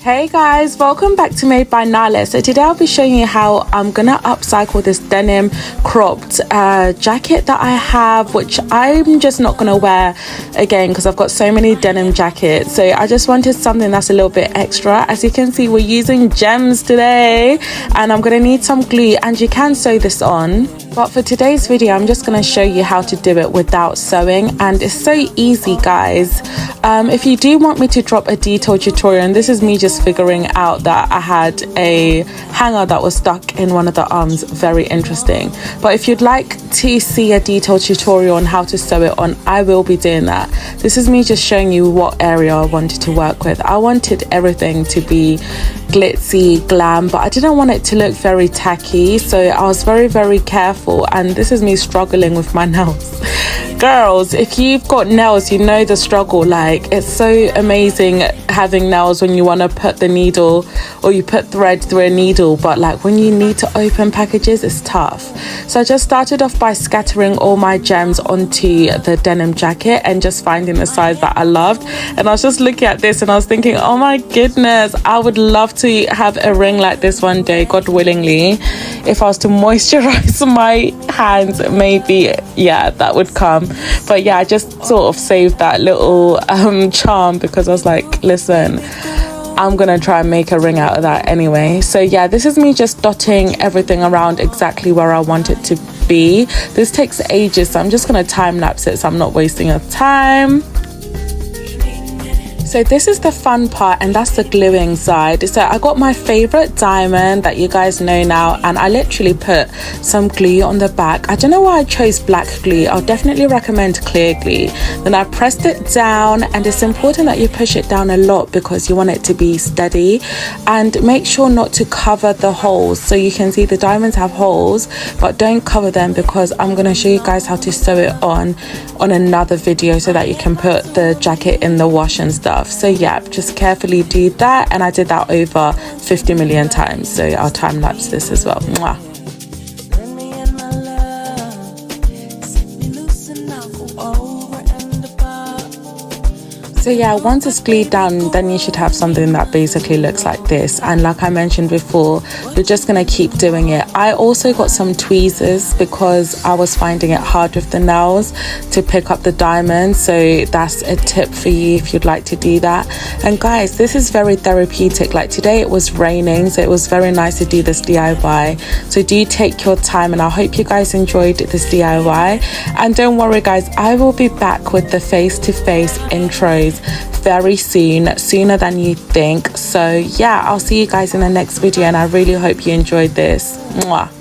Hey guys, welcome back to Made by Nale. So today I'll be showing you how I'm gonna upcycle this denim cropped jacket that I have, which I'm just not gonna wear again because I've got so many denim jackets. So I just wanted something that's a little bit extra. As you can see, we're using gems today and I'm gonna need some glue, and you can sew this on. But for today's video, I'm just going to show you how to do it without sewing, and it's so easy, guys. If you do want me to drop a detailed tutorial, and this is me just figuring out that I had a hanger that was stuck in one of the arms, very interesting. But if you'd like to see a detailed tutorial on how to sew it on, I will be doing that. This is me just showing you what area I wanted to work with. I wanted everything to be glitzy, glam, but I didn't want it to look very tacky, so I was very careful. And this is me struggling with my nails. Girls, if you've got nails, you know the struggle. Like, it's so amazing having nails when you want to put the needle or you put thread through a needle, but like when you need to open packages, it's tough. So I just started off by scattering all my gems onto the denim jacket and just finding the size that I loved. And I was just looking at this and I was thinking, oh my goodness, I would love to have a ring like this one day, God willingly. If I was to moisturize my hands, maybe, yeah, that would come. But yeah, I just sort of saved that little charm because I was like, listen, I'm gonna try and make a ring out of that anyway. So yeah, this is me just dotting everything around exactly where I want it to be. This takes ages, so I'm just gonna time lapse it so I'm not wasting your time. So this is the fun part, and that's the gluing side. So I got my favorite diamond that you guys know now, and I literally put some glue on the back. I don't know why I chose black glue. I'll definitely recommend clear glue. Then I pressed it down, and it's important that you push it down a lot because you want it to be steady, and make sure not to cover the holes. So you can see the diamonds have holes, but don't cover them because I'm going to show you guys how to sew it on another video so that you can put the jacket in the wash and stuff. So yeah, just carefully do that, and I did that over 50 million times, so I'll time lapse this as well. Mwah. So yeah, once it's glued down, then you should have something that basically looks like this. And like I mentioned before, you're just going to keep doing it. I also got some tweezers because I was finding it hard with the nails to pick up the diamonds. So that's a tip for you if you'd like to do that. And guys, this is very therapeutic. Like today it was raining, so it was very nice to do this DIY. So do take your time, and I hope you guys enjoyed this DIY. And don't worry guys, I will be back with the face-to-face intros very soon, sooner than you think. So yeah, I'll see you guys in the next video, and I really hope you enjoyed this. Mwah.